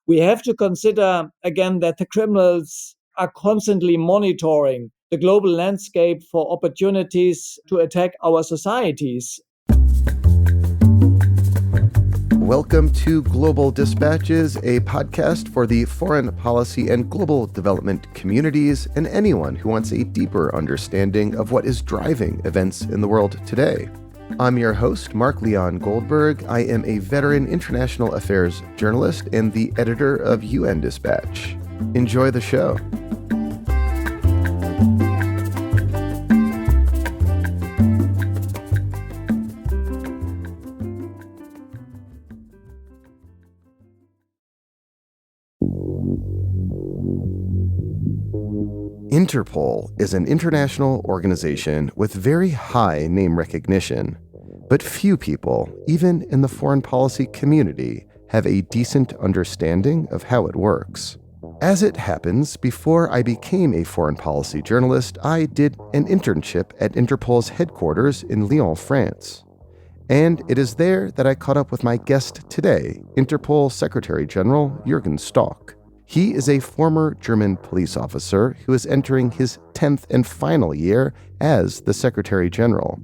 We have to consider, again, that the criminals are constantly monitoring the global landscape for opportunities to attack our societies. Welcome to Global Dispatches, a podcast for the foreign policy and global development communities and anyone who wants a deeper understanding of what is driving events in the world today. I'm your host, Mark Lyon Goldberg. I am a veteran international affairs journalist and the editor of UN Dispatch. Enjoy the show. Interpol is an international organization with very high name recognition, but few people, even in the foreign policy community, have a decent understanding of how it works. As it happens, before I became a foreign policy journalist, I did an internship at Interpol's headquarters in Lyon, France. And it is there that I caught up with my guest today, Interpol Secretary General Jurgen. He is a former German police officer who is entering his 10th and final year as the Secretary General.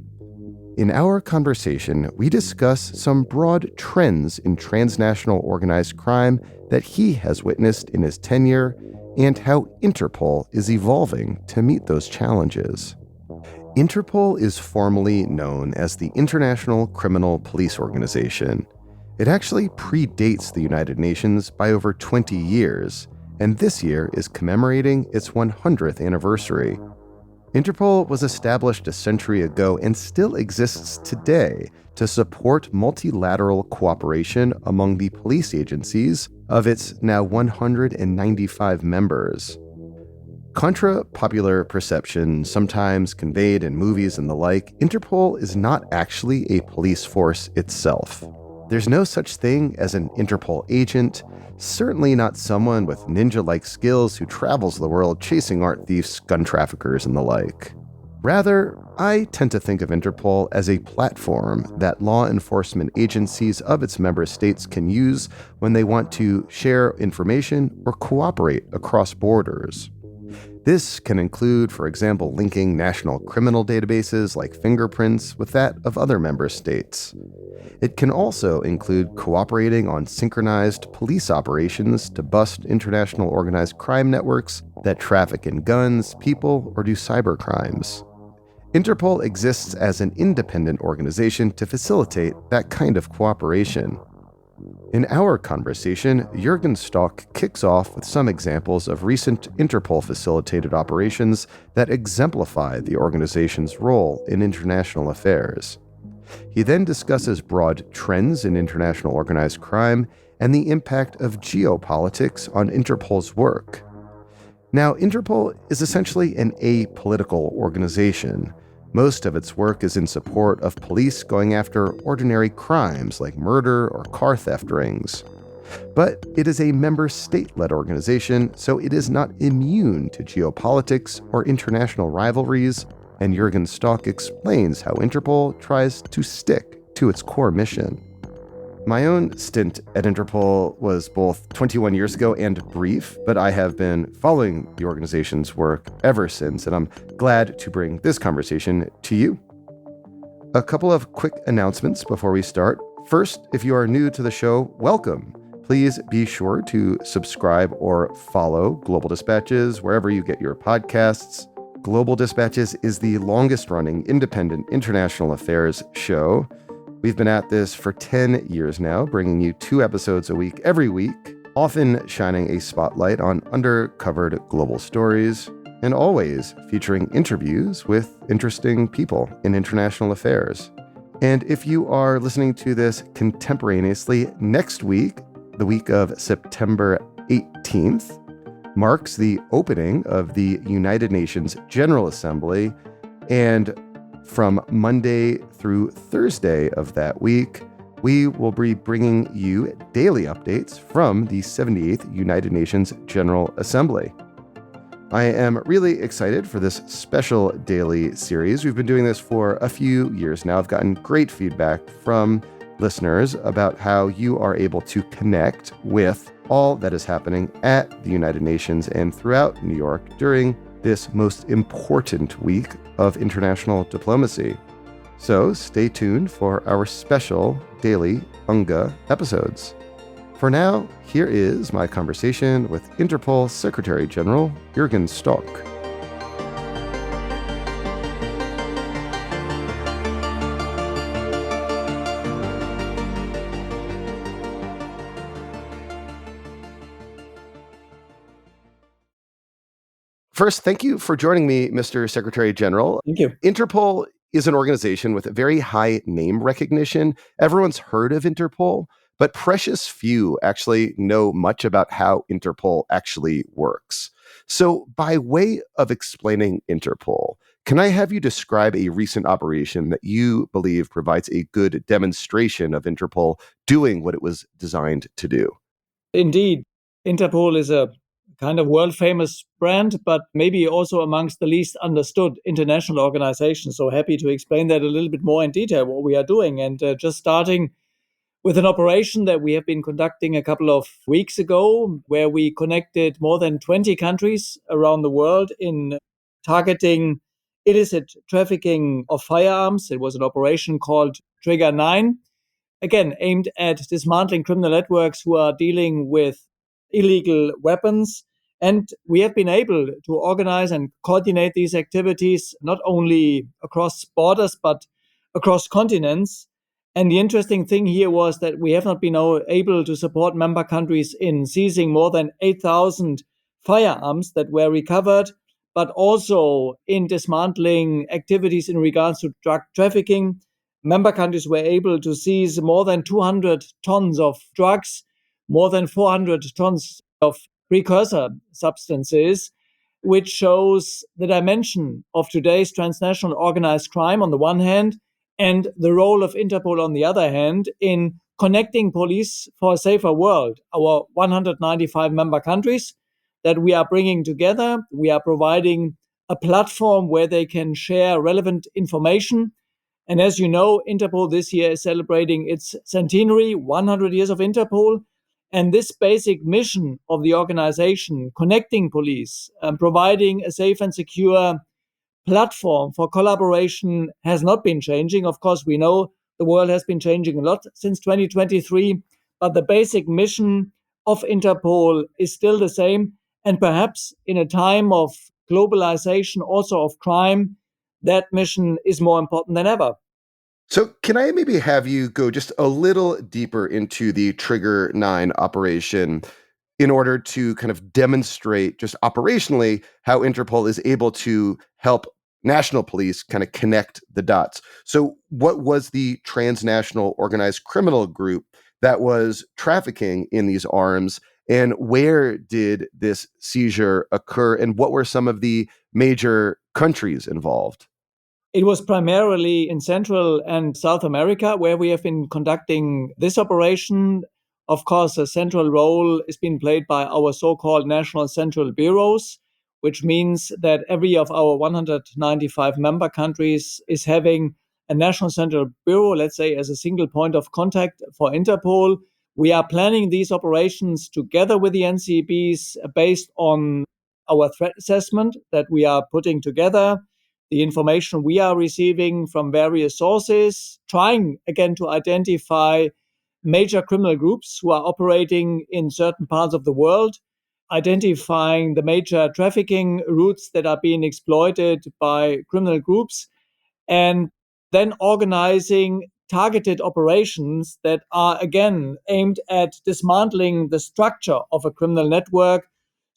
In our conversation, we discuss some broad trends in transnational organized crime that he has witnessed in his tenure and how Interpol is evolving to meet those challenges. Interpol is formally known as the International Criminal Police Organization. It actually predates the United Nations by over 20 years, and this year is commemorating its 100th anniversary. Interpol was established a century ago and still exists today to support multilateral cooperation among the police agencies of its now 195 members. Contra popular perception, sometimes conveyed in movies and the like, Interpol is not actually a police force itself. There's no such thing as an Interpol agent, certainly not someone with ninja-like skills who travels the world chasing art thieves, gun traffickers, and the like. Rather, I tend to think of Interpol as a platform that law enforcement agencies of its member states can use when they want to share information or cooperate across borders. This can include, for example, linking national criminal databases like fingerprints with that of other member states. It can also include cooperating on synchronized police operations to bust international organized crime networks that traffic in guns, people, or do cyber crimes. Interpol exists as an independent organization to facilitate that kind of cooperation. In our conversation, Jurgen kicks off with some examples of recent Interpol-facilitated operations that exemplify the organization's role in international affairs. He then discusses broad trends in international organized crime and the impact of geopolitics on Interpol's work. Now, Interpol is essentially an apolitical organization. Most of its work is in support of police going after ordinary crimes like murder or car theft rings. But it is a member state-led organization, so it is not immune to geopolitics or international rivalries, and Jurgen explains how Interpol tries to stick to its core mission. My own stint at Interpol was both 21 years ago and brief, but I have been following the organization's work ever since, and I'm glad to bring this conversation to you. A couple of quick announcements before we start. First, if you are new to the show, welcome. Please be sure to subscribe or follow Global Dispatches wherever you get your podcasts. Global Dispatches is the longest-running independent international affairs show. We've been at this for 10 years now, bringing you 2 episodes a week every week, often shining a spotlight on undercovered global stories, and always featuring interviews with interesting people in international affairs. And if you are listening to this contemporaneously, next week, the week of September 18th, marks the opening of the United Nations General Assembly, and from Monday through Thursday of that week, we will be bringing you daily updates from the 78th United Nations General Assembly. I am really excited for this special daily series. We've been doing this for a few years now. I've gotten great feedback from listeners about how you are able to connect with all that is happening at the United Nations and throughout New York during this most important week of international diplomacy. So stay tuned for our special daily UNGA episodes. For now, here is my conversation with Interpol Secretary General Jurgen Stock. First, thank you for joining me, Mr. Secretary General. Thank you. Interpol is an organization with very high name recognition. Everyone's heard of Interpol, but precious few actually know much about how Interpol actually works. So, by way of explaining Interpol, can I have you describe a recent operation that you believe provides a good demonstration of Interpol doing what it was designed to do? Indeed, Interpol is a kind of world famous brand, but maybe also amongst the least understood international organizations. So happy to explain that a little bit more in detail, what we are doing. And just starting with an operation that we have been conducting a couple of weeks ago, where we connected more than 20 countries around the world in targeting illicit trafficking of firearms. It was an operation called Trigger 9, again, aimed at dismantling criminal networks who are dealing with illegal weapons. And we have been able to organize and coordinate these activities not only across borders, but across continents. And the interesting thing here was that we have not been able to support member countries in seizing more than 8,000 firearms that were recovered, but also in dismantling activities in regards to drug trafficking. Member countries were able to seize more than 200 tons of drugs, more than 400 tons of precursor substances, which shows the dimension of today's transnational organized crime on the one hand, and the role of Interpol on the other hand in connecting police for a safer world. Our 195 member countries that we are bringing together, we are providing a platform where they can share relevant information. And as you know, Interpol this year is celebrating its centenary, 100 years of Interpol. And this basic mission of the organization, connecting police and providing a safe and secure platform for collaboration, has not been changing. Of course, we know the world has been changing a lot since 2023, but the basic mission of Interpol is still the same. And perhaps in a time of globalization, also of crime, that mission is more important than ever. So, can I maybe have you go just a little deeper into the Trigger 9 operation in order to kind of demonstrate just operationally how Interpol is able to help national police kind of connect the dots? So, what was the transnational organized criminal group that was trafficking in these arms? And where did this seizure occur? And what were some of the major countries involved? It was primarily in Central and South America where we have been conducting this operation. Of course, a central role is being played by our so-called national central bureaus, which means that every of our 195 member countries is having a national central bureau, let's say, as a single point of contact for Interpol. We are planning these operations together with the NCBs based on our threat assessment that we are putting together, the information we are receiving from various sources, trying again to identify major criminal groups who are operating in certain parts of the world, identifying the major trafficking routes that are being exploited by criminal groups, and then organizing targeted operations that are again aimed at dismantling the structure of a criminal network.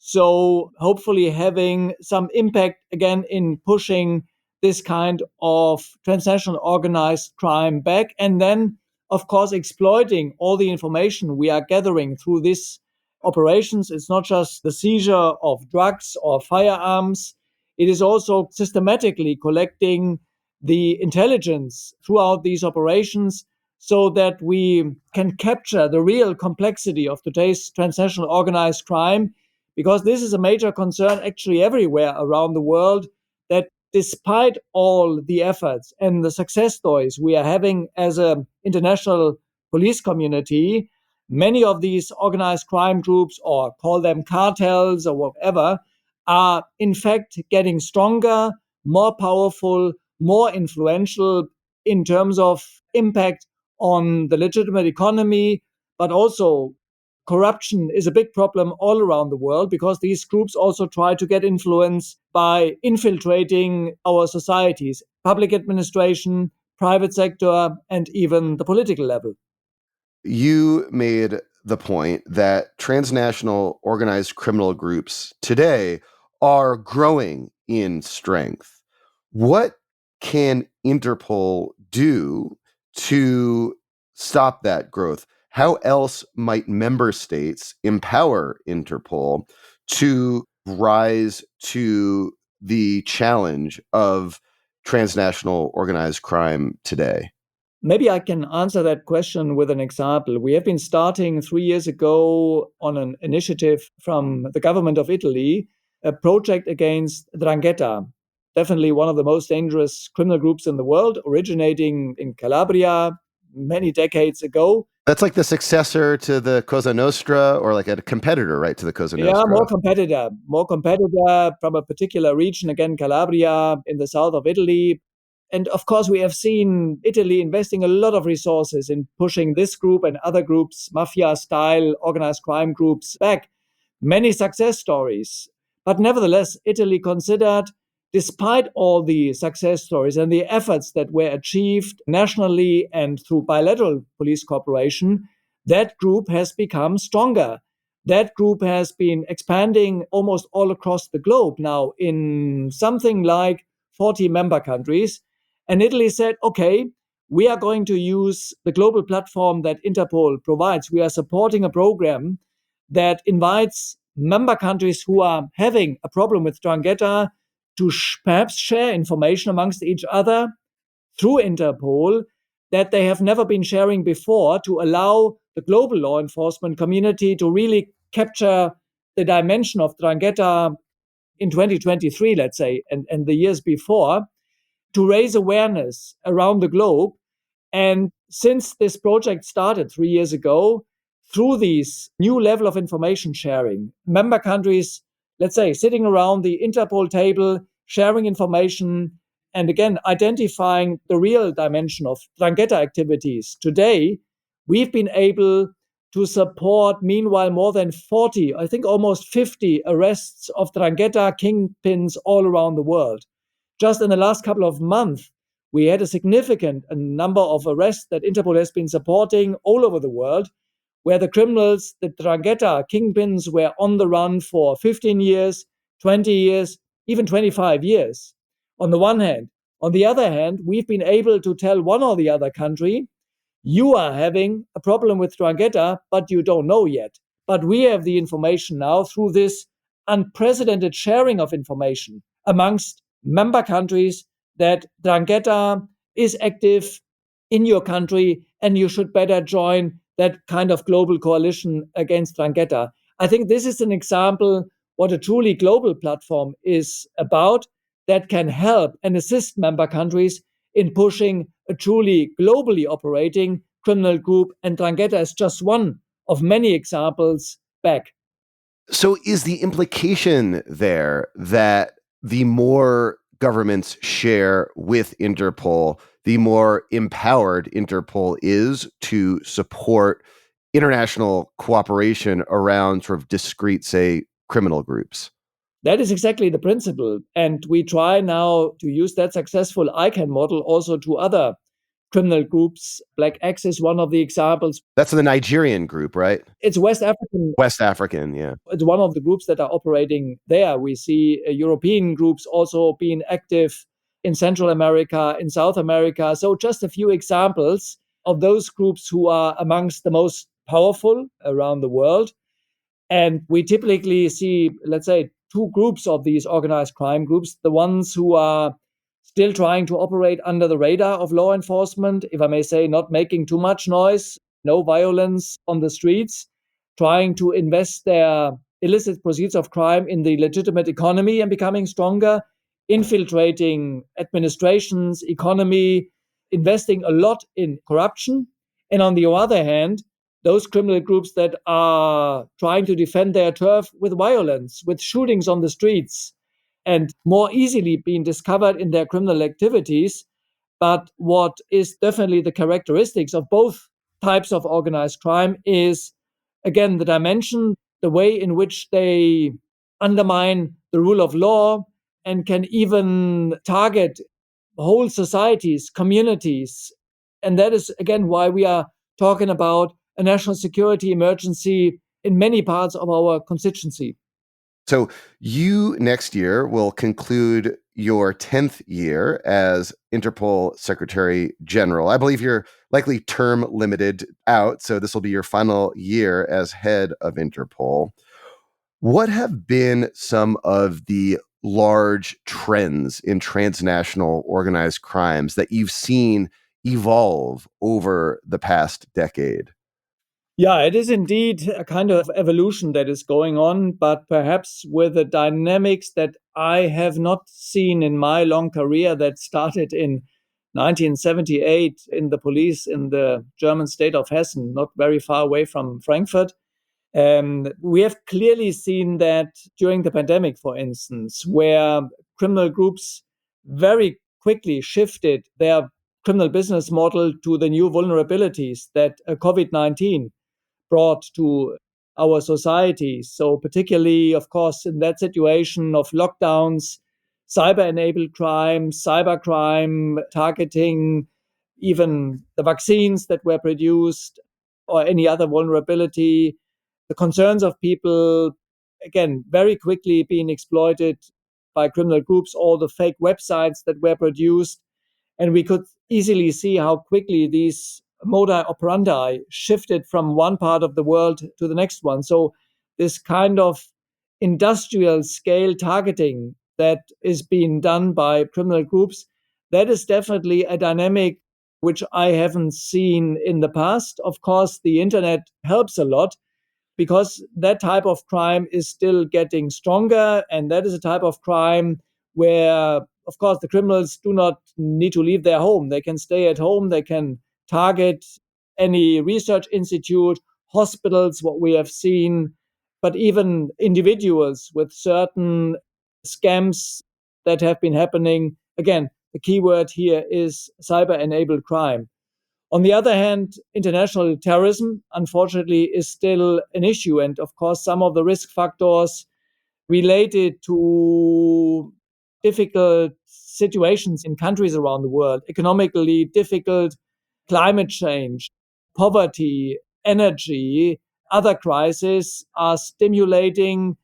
So, hopefully, having some impact again in pushing this kind of transnational organized crime back. And then, of course, exploiting all the information we are gathering through these operations. It's not just the seizure of drugs or firearms, it is also systematically collecting the intelligence throughout these operations so that we can capture the real complexity of today's transnational organized crime, because this is a major concern actually everywhere around the world, that despite all the efforts and the success stories we are having as an international police community, Many of these organized crime groups, or call them cartels or whatever, are in fact getting stronger, more powerful, more influential in terms of impact on the legitimate economy, but also corruption is a big problem all around the world because these groups also try to get influence by infiltrating our societies, public administration, private sector, and even the political level. You made the point that transnational organized criminal groups today are growing in strength. What can Interpol do to stop that growth? How else might member states empower Interpol to rise to the challenge of transnational organized crime today? Maybe I can answer that question with an example. We have been starting 3 years ago on an initiative from the government of Italy, a project against 'Ndrangheta, definitely one of the most dangerous criminal groups in the world, originating in Calabria many decades ago. That's like the successor to the Cosa Nostra, or like a competitor, right, to the Cosa Yeah, Nostra. more competitor from a particular region, again, Calabria in the south of Italy. And of course, we have seen Italy investing a lot of resources in pushing this group and other groups, mafia style organized crime groups, back. Many success stories. But nevertheless, Italy considered, despite all the success stories and the efforts that were achieved nationally and through bilateral police cooperation, that group has become stronger. That group has been expanding almost all across the globe now in something like 40 member countries. And Italy said, okay, we are going to use the global platform that Interpol provides. We are supporting a program that invites member countries who are having a problem with 'Ndrangheta to perhaps share information amongst each other through Interpol that they have never been sharing before, to allow the global law enforcement community to really capture the dimension of 'Ndrangheta in 2023, let's say, and the years before, to raise awareness around the globe. And since this project started 3 years ago, through these new level of information sharing, member countries, let's say, sitting around the Interpol table, sharing information, and again, identifying the real dimension of 'Ndrangheta activities. Today, we've been able to support, meanwhile, more than 40, I think almost 50 arrests of 'Ndrangheta kingpins all around the world. Just in the last couple of months, we had a significant number of arrests that Interpol has been supporting all over the world, where the criminals, the 'Ndrangheta kingpins, were on the run for 15 years, 20 years, even 25 years, on the one hand. On the other hand, we've been able to tell one or the other country, you are having a problem with 'Ndrangheta, but you don't know yet. But we have the information now through this unprecedented sharing of information amongst member countries that 'Ndrangheta is active in your country and you should better join that kind of global coalition against 'Ndrangheta. I think this is an example what a truly global platform is about, that can help and assist member countries in pushing a truly globally operating criminal group. And 'Ndrangheta is just one of many examples back. So is the implication there that the more governments share with Interpol, the more empowered Interpol is to support international cooperation around sort of discrete, say, criminal groups? That is exactly the principle. And we try now to use that successful ICANN model also to other criminal groups. Black X is one of the examples. That's the Nigerian group, right? It's West African. West African, yeah. It's one of the groups that are operating there. We see European groups also being active in Central America, in South America. So just a few examples of those groups who are amongst the most powerful around the world. And we typically see, let's say, two groups of these organized crime groups: the ones who are still trying to operate under the radar of law enforcement, if I may say, not making too much noise, no violence on the streets, trying to invest their illicit proceeds of crime in the legitimate economy and becoming stronger, infiltrating administrations, economy, investing a lot in corruption. And on the other hand, those criminal groups that are trying to defend their turf with violence, with shootings on the streets, and more easily being discovered in their criminal activities. But what is definitely the characteristics of both types of organized crime is, again, the dimension, the way in which they undermine the rule of law and can even target whole societies, communities. And that is, again, why we are talking about a national security emergency in many parts of our constituency. So you next year will conclude your 10th year as Interpol Secretary General. I believe you're likely term limited out, so this will be your final year as head of Interpol. What have been some of the large trends in transnational organized crimes that you've seen evolve over the past decade? Yeah, it is indeed a kind of evolution that is going on, but perhaps with the dynamics that I have not seen in my long career that started in 1978 in the police in the German state of Hessen, not very far away from Frankfurt. We have clearly seen that during the pandemic, for instance, where criminal groups very quickly shifted their criminal business model to the new vulnerabilities that COVID-19 brought to our society. So, particularly, of course, in that situation of lockdowns, cyber enabled crime, cybercrime, targeting even the vaccines that were produced or any other vulnerability, the concerns of people, again, very quickly being exploited by criminal groups, all the fake websites that were produced. And we could easily see how quickly these modi operandi shifted from one part of the world to the next one. So, this kind of industrial scale targeting that is being done by criminal groups, that is definitely a dynamic which I haven't seen in the past. Of course, the internet helps a lot because that type of crime is still getting stronger. And that is a type of crime where, of course, the criminals do not need to leave their home. They can stay at home, they can target any research institute, hospitals, what we have seen, but even individuals with certain scams that have been happening. Again, the key word here is cyber enabled crime. On the other hand, international terrorism, unfortunately, is still an issue. And of course, some of the risk factors related to difficult situations in countries around the world, economically difficult, climate change, poverty, energy, other crises are stimulating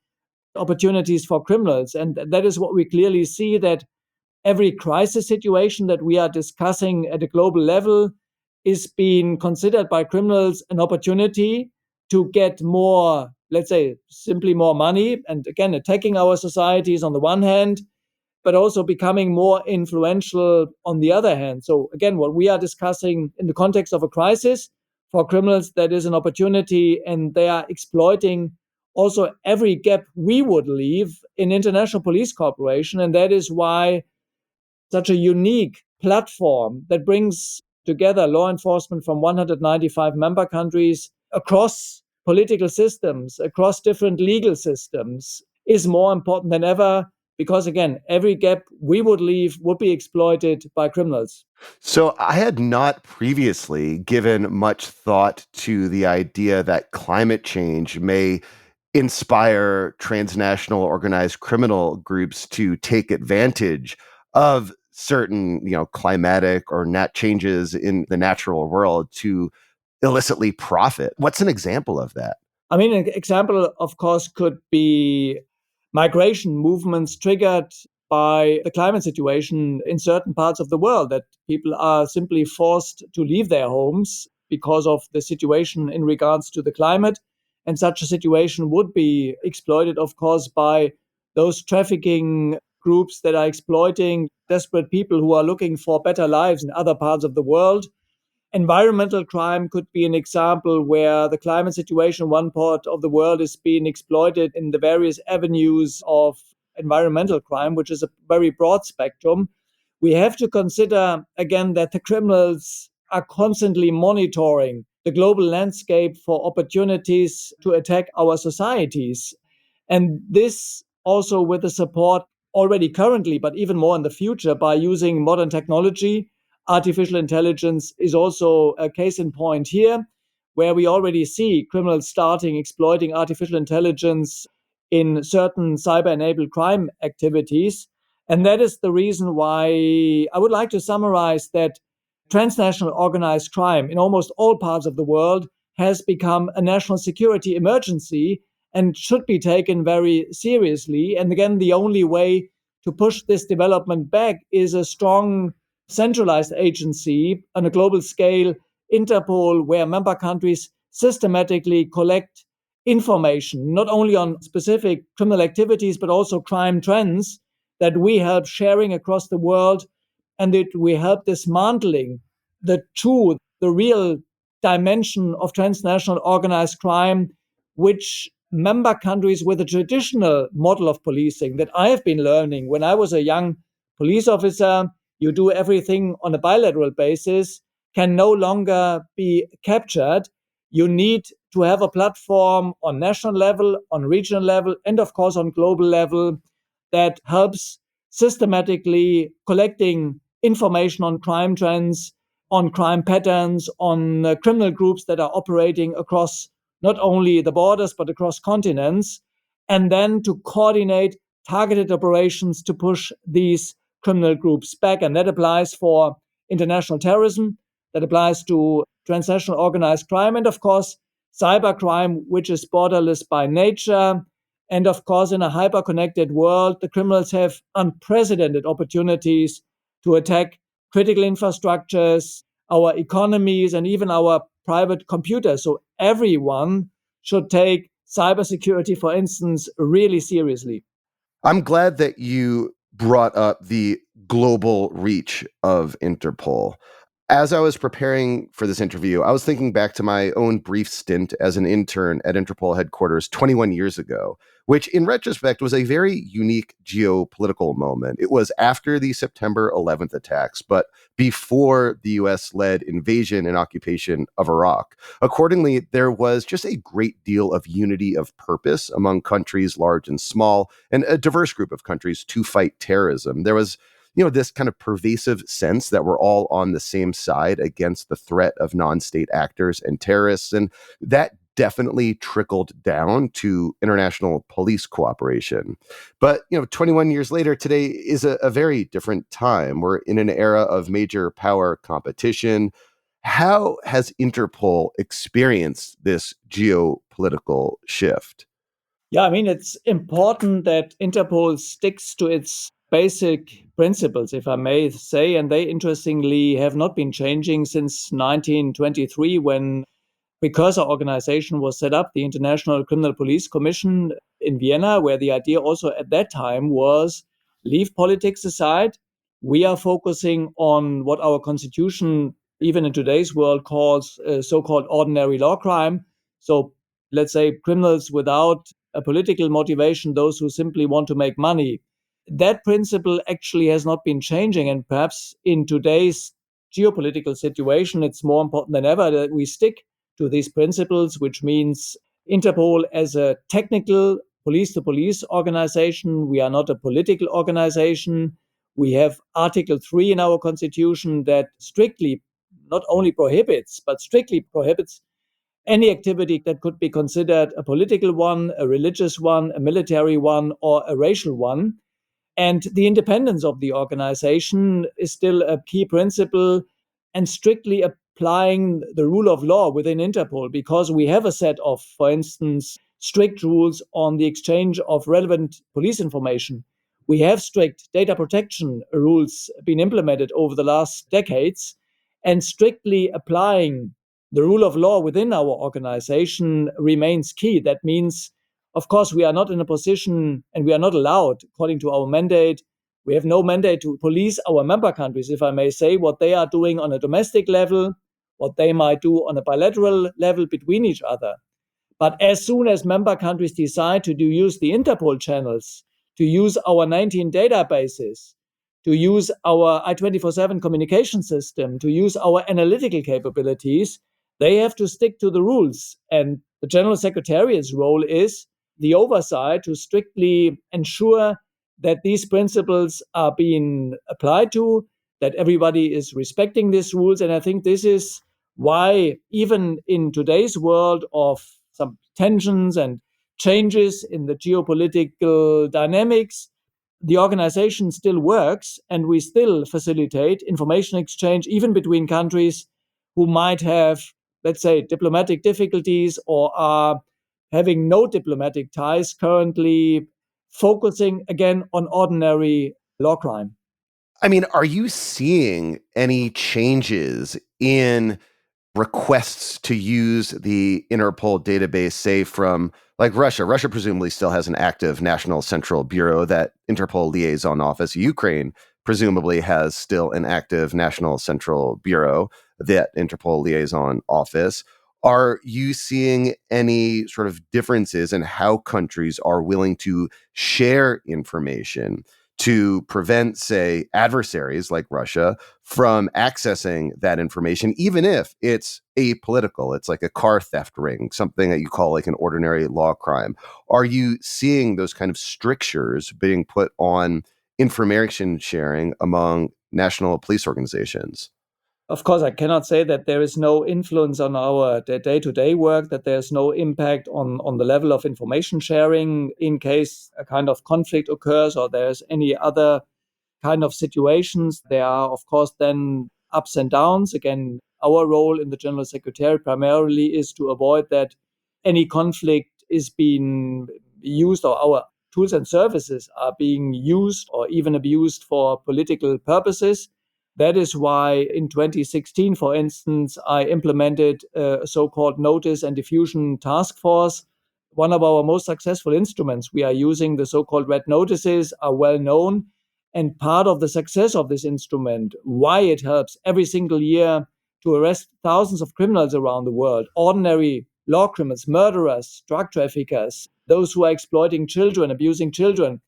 opportunities for criminals. And that is what we clearly see, that every crisis situation that we are discussing at a global level is being considered by criminals an opportunity to get more, let's say, simply more money. And again, attacking our societies on the one hand, but also becoming more influential on the other hand. So, again, what we are discussing in the context of a crisis for criminals, that is an opportunity, and they are exploiting also every gap we would leave in international police cooperation. And that is why such a unique platform that brings together law enforcement from 195 member countries across political systems, across different legal systems, is more important than ever because, again, every gap we would leave would be exploited by criminals. So I had not previously given much thought to the idea that climate change may inspire transnational organized criminal groups to take advantage of certain, climatic or nat changes in the natural world to illicitly profit. What's an example of that? I mean, an example, of course, could be migration movements triggered by the climate situation in certain parts of the world, that people are simply forced to leave their homes because of the situation in regards to the climate. And such a situation would be exploited, of course, by those trafficking groups that are exploiting desperate people who are looking for better lives in other parts of the world. Environmental crime could be an example where the climate situation in one part of the world is being exploited in the various avenues of environmental crime, which is a very broad spectrum. We have to consider, again, that the criminals are constantly monitoring the global landscape for opportunities to attack our societies. And this also with the support already currently, but even more in the future by using modern technology. Artificial intelligence is also a case in point here, where we already see criminals starting exploiting artificial intelligence in certain cyber enabled crime activities. And that is the reason why I would like to summarize that transnational organized crime in almost all parts of the world has become a national security emergency and should be taken very seriously. And again, the only way to push this development back is a strong centralized agency on a global scale, Interpol, where member countries systematically collect information, not only on specific criminal activities, but also crime trends that we help sharing across the world and that we help dismantling the real dimension of transnational organized crime, which member countries with a traditional model of policing that I have been learning when I was a young police officer, you do everything on a bilateral basis, can no longer be captured. You need to have a platform on national level, on regional level, and of course on global level that helps systematically collecting information on crime trends, on crime patterns, on criminal groups that are operating across not only the borders but across continents, and then to coordinate targeted operations to push these criminal groups back. And that applies for international terrorism, that applies to transnational organized crime, and of course, cybercrime, which is borderless by nature. And of course, in a hyper connected world, the criminals have unprecedented opportunities to attack critical infrastructures, our economies, and even our private computers. So everyone should take cybersecurity, for instance, really seriously. I'm glad that you brought up the global reach of Interpol. As I was preparing for this interview, I was thinking back to my own brief stint as an intern at Interpol headquarters 21 years ago, which in retrospect was a very unique geopolitical moment. It was after the September 11th attacks, but before the US led invasion and occupation of Iraq. Accordingly, there was just a great deal of unity of purpose among countries large and small, and a diverse group of countries to fight terrorism. There was this kind of pervasive sense that we're all on the same side against the threat of non-state actors and terrorists. And that definitely trickled down to international police cooperation. But, 21 years later, today is a very different time. We're in an era of major power competition. How has Interpol experienced this geopolitical shift? Yeah, I mean, it's important that Interpol sticks to its basic principles, if I may say, and they interestingly have not been changing since 1923 when because our organization was set up, the International Criminal Police Commission in Vienna, where the idea also at that time was leave politics aside. We are focusing on what our constitution, even in today's world, calls so-called ordinary law crime. So let's say criminals without a political motivation, those who simply want to make money. That principle actually has not been changing. And perhaps in today's geopolitical situation, it's more important than ever that we stick to these principles, which means Interpol as a technical police to police organization. We are not a political organization. We have Article 3 in our constitution that strictly not only prohibits, but strictly prohibits any activity that could be considered a political one, a religious one, a military one, or a racial one. And the independence of the organization is still a key principle, and strictly applying the rule of law within Interpol, because we have a set of, for instance, strict rules on the exchange of relevant police information. We have strict data protection rules being implemented over the last decades, and strictly applying the rule of law within our organization remains key. That means, of course, we are not in a position and we are not allowed, according to our mandate, we have no mandate to police our member countries, if I may say, what they are doing on a domestic level, what they might do on a bilateral level between each other. But as soon as member countries decide to use the Interpol channels, to use our 19 databases, to use our I-24/7 communication system, to use our analytical capabilities, they have to stick to the rules. And the General Secretariat's role is the oversight to strictly ensure that these principles are being applied to, that everybody is respecting these rules. And I think this is why, even in today's world of some tensions and changes in the geopolitical dynamics, the organization still works and we still facilitate information exchange, even between countries who might have, let's say, diplomatic difficulties or are having no diplomatic ties currently, focusing again on ordinary law crime. I mean, are you seeing any changes in requests to use the Interpol database, say from like Russia? Russia presumably still has an active national central bureau, that Interpol liaison office. Ukraine presumably has still an active national central bureau, that Interpol liaison office. Are you seeing any sort of differences in how countries are willing to share information to prevent, say, adversaries like Russia from accessing that information, even if it's apolitical? It's like a car theft ring, something that you call like an ordinary law crime. Are you seeing those kind of strictures being put on information sharing among national police organizations? Of course, I cannot say that there is no influence on our day-to-day work, that there's no impact on the level of information sharing in case a kind of conflict occurs or there's any other kind of situations. There are, of course, then ups and downs. Again, our role in the General Secretariat primarily is to avoid that any conflict is being used or our tools and services are being used or even abused for political purposes. That is why in 2016, for instance, I implemented a so-called Notice and Diffusion Task Force. One of our most successful instruments we are using, the so-called red notices, are well known. And part of the success of this instrument, why it helps every single year to arrest thousands of criminals around the world, ordinary law criminals, murderers, drug traffickers, those who are exploiting children, abusing children,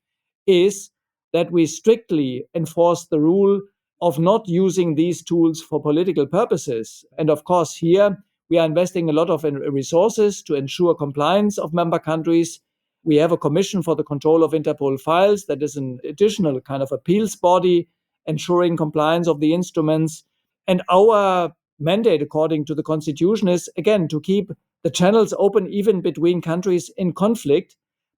is that we strictly enforce the rule of not using these tools for political purposes. And of course, here we are investing a lot of resources to ensure compliance of member countries. We have a commission for the control of Interpol files that is an additional kind of appeals body ensuring compliance of the instruments. And our mandate, according to the Constitution, is again to keep the channels open even between countries in conflict.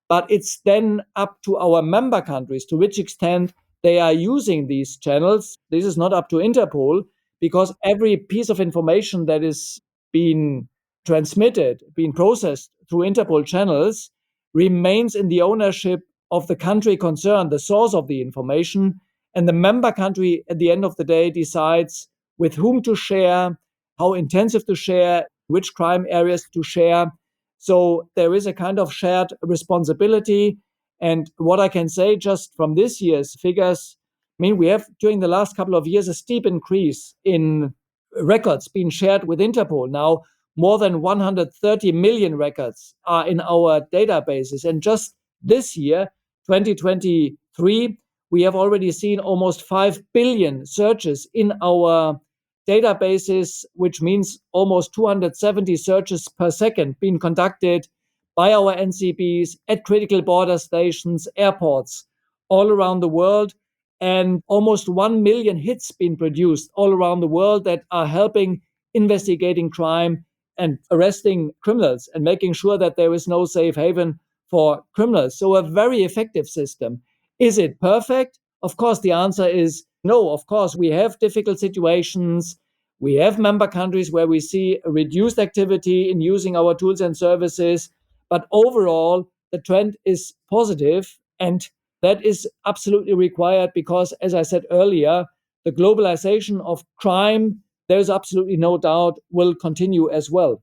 But it's then up to our member countries to which extent they are using these channels. This is not up to Interpol, because every piece of information that is being transmitted, being processed through Interpol channels, remains in the ownership of the country concerned, the source of the information. And the member country, at the end of the day, decides with whom to share, how intensive to share, which crime areas to share. So there is a kind of shared responsibility. And what I can say just from this year's figures, I mean, we have during the last couple of years a steep increase in records being shared with Interpol. Now, more than 130 million records are in our databases. And just this year, 2023, we have already seen almost 5 billion searches in our databases, which means almost 270 searches per second being conducted by our NCBs at critical border stations, airports, all around the world, and almost 1 million hits being produced all around the world that are helping investigating crime and arresting criminals and making sure that there is no safe haven for criminals. So a very effective system. Is it perfect? Of course, the answer is no. Of course, we have difficult situations. We have member countries where we see a reduced activity in using our tools and services. But overall, the trend is positive, and that is absolutely required because, as I said earlier, the globalization of crime, there's absolutely no doubt, will continue as well.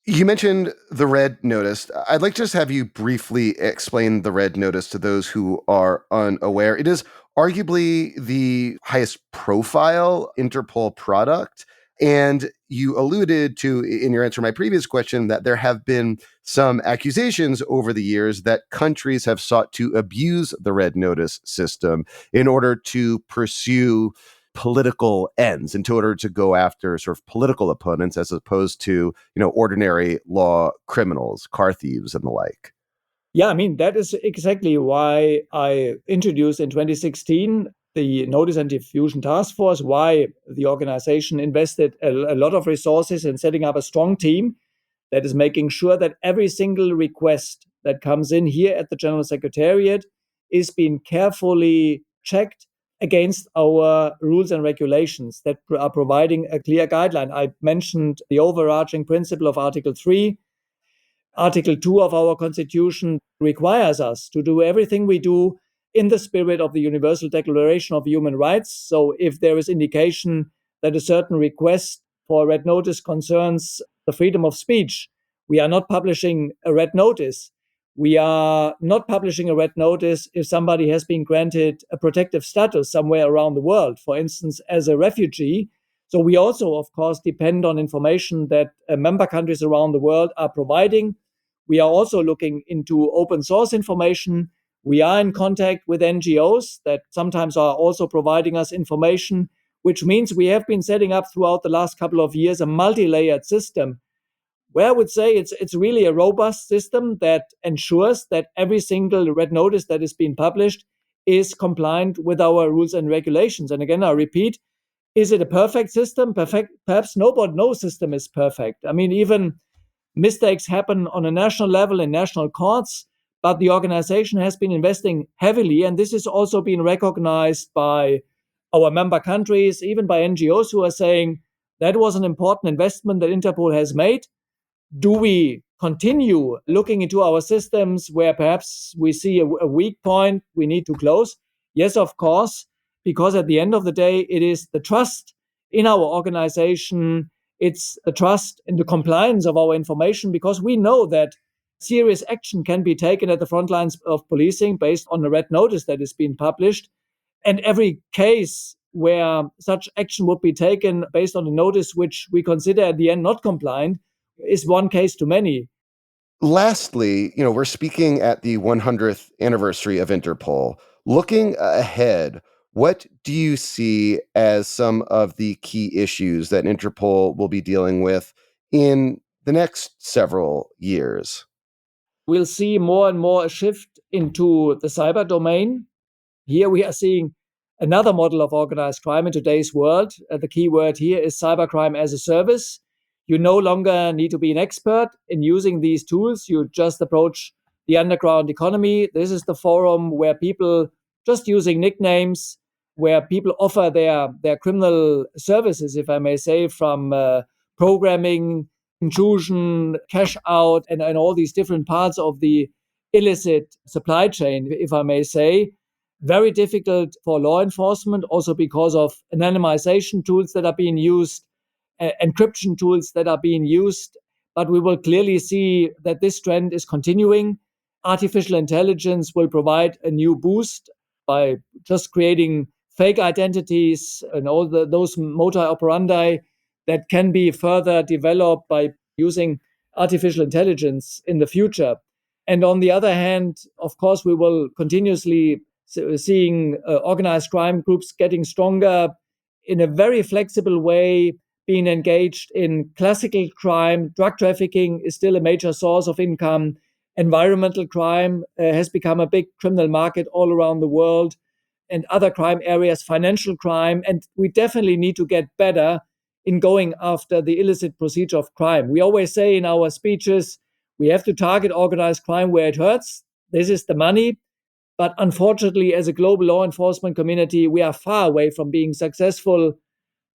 You mentioned the red notice. I'd like to just have you briefly explain the red notice to those who are unaware. It is arguably the highest profile Interpol product. And you alluded to, in your answer to my previous question, that there have been some accusations over the years that countries have sought to abuse the red notice system in order to pursue political ends, in order to go after sort of political opponents as opposed to, ordinary law criminals, car thieves, and the like. Yeah, I mean, that is exactly why I introduced in 2016 the Notice and Diffusion Task Force, why the organization invested a lot of resources in setting up a strong team that is making sure that every single request that comes in here at the General Secretariat is being carefully checked against our rules and regulations that are providing a clear guideline. I mentioned the overarching principle of Article 3. Article 2 of our Constitution requires us to do everything we do in the spirit of the Universal Declaration of Human Rights. So if there is indication that a certain request for a red notice concerns the freedom of speech, we are not publishing a red notice. We are not publishing a red notice if somebody has been granted a protective status somewhere around the world, for instance, as a refugee. So we also, of course, depend on information that member countries around the world are providing. We are also looking into open source information. We are in contact with NGOs that sometimes are also providing us information, which means we have been setting up throughout the last couple of years a multi-layered system where I would say it's really a robust system that ensures that every single red notice that is being published is compliant with our rules and regulations. And again, I repeat, is it a perfect system? Perfect? Perhaps no system is perfect. I mean, even mistakes happen on a national level in national courts, but the organization has been investing heavily, and this is also being recognized by our member countries, even by NGOs who are saying that was an important investment that Interpol has made. Do we continue looking into our systems where perhaps we see a weak point we need to close? Yes, of course, because at the end of the day, it is the trust in our organization, it's the trust in the compliance of our information, because we know that serious action can be taken at the front lines of policing based on the red notice that is being published. And every case where such action would be taken based on a notice which we consider at the end not compliant is one case too many. Lastly, we're speaking at the 100th anniversary of Interpol. Looking ahead, what do you see as some of the key issues that Interpol will be dealing with in the next several years? We'll see more and more a shift into the cyber domain. Here we are seeing another model of organized crime in today's world. The key word here is cybercrime as a service. You no longer need to be an expert in using these tools. You just approach the underground economy. This is the forum where people just using nicknames, where people offer their criminal services, if I may say, from programming, intrusion, cash out, and all these different parts of the illicit supply chain, if I may say. Very difficult for law enforcement, also because of anonymization tools that are being used, encryption tools that are being used. But we will clearly see that this trend is continuing. Artificial intelligence will provide a new boost by just creating fake identities and all those modus operandi that can be further developed by using artificial intelligence in the future. And on the other hand, of course, we will continuously seeing organized crime groups getting stronger in a very flexible way, being engaged in classical crime. Drug trafficking is still a major source of income. Environmental crime has become a big criminal market all around the world, and other crime areas, financial crime. And we definitely need to get better in going after the illicit procedure of crime. We always say in our speeches, we have to target organized crime where it hurts. This is the money. But unfortunately, as a global law enforcement community, we are far away from being successful.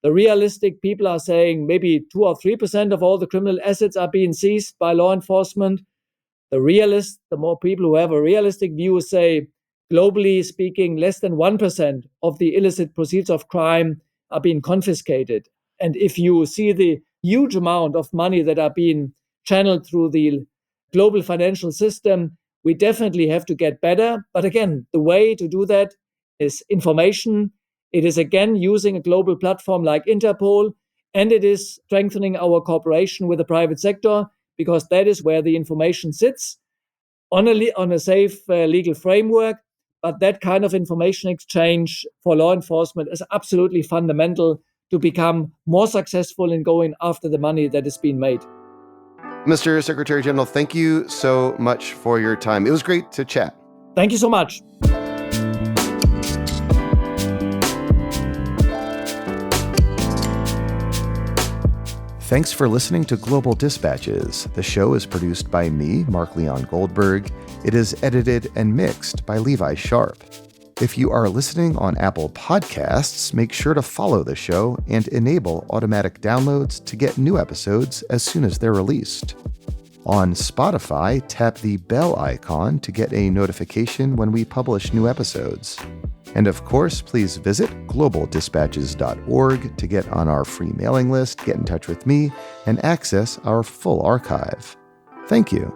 The realistic people are saying maybe 2 or 3% of all the criminal assets are being seized by law enforcement. The more people who have a realistic view say, globally speaking, less than 1% of the illicit proceeds of crime are being confiscated. And if you see the huge amount of money that are being channeled through the global financial system, we definitely have to get better. But again, the way to do that is information. It is again using a global platform like Interpol, and it is strengthening our cooperation with the private sector, because that is where the information sits on a safe legal framework, But that kind of information exchange for law enforcement is absolutely fundamental to become more successful in going after the money that is being made. Mr. Secretary General, thank you so much for your time. It was great to chat. Thank you so much. Thanks for listening to Global Dispatches. The show is produced by me, Mark Leon Goldberg. It is edited and mixed by Levi Sharp. If you are listening on Apple Podcasts, make sure to follow the show and enable automatic downloads to get new episodes as soon as they're released. On Spotify, tap the bell icon to get a notification when we publish new episodes. And of course, please visit globaldispatches.org to get on our free mailing list, get in touch with me, and access our full archive. Thank you.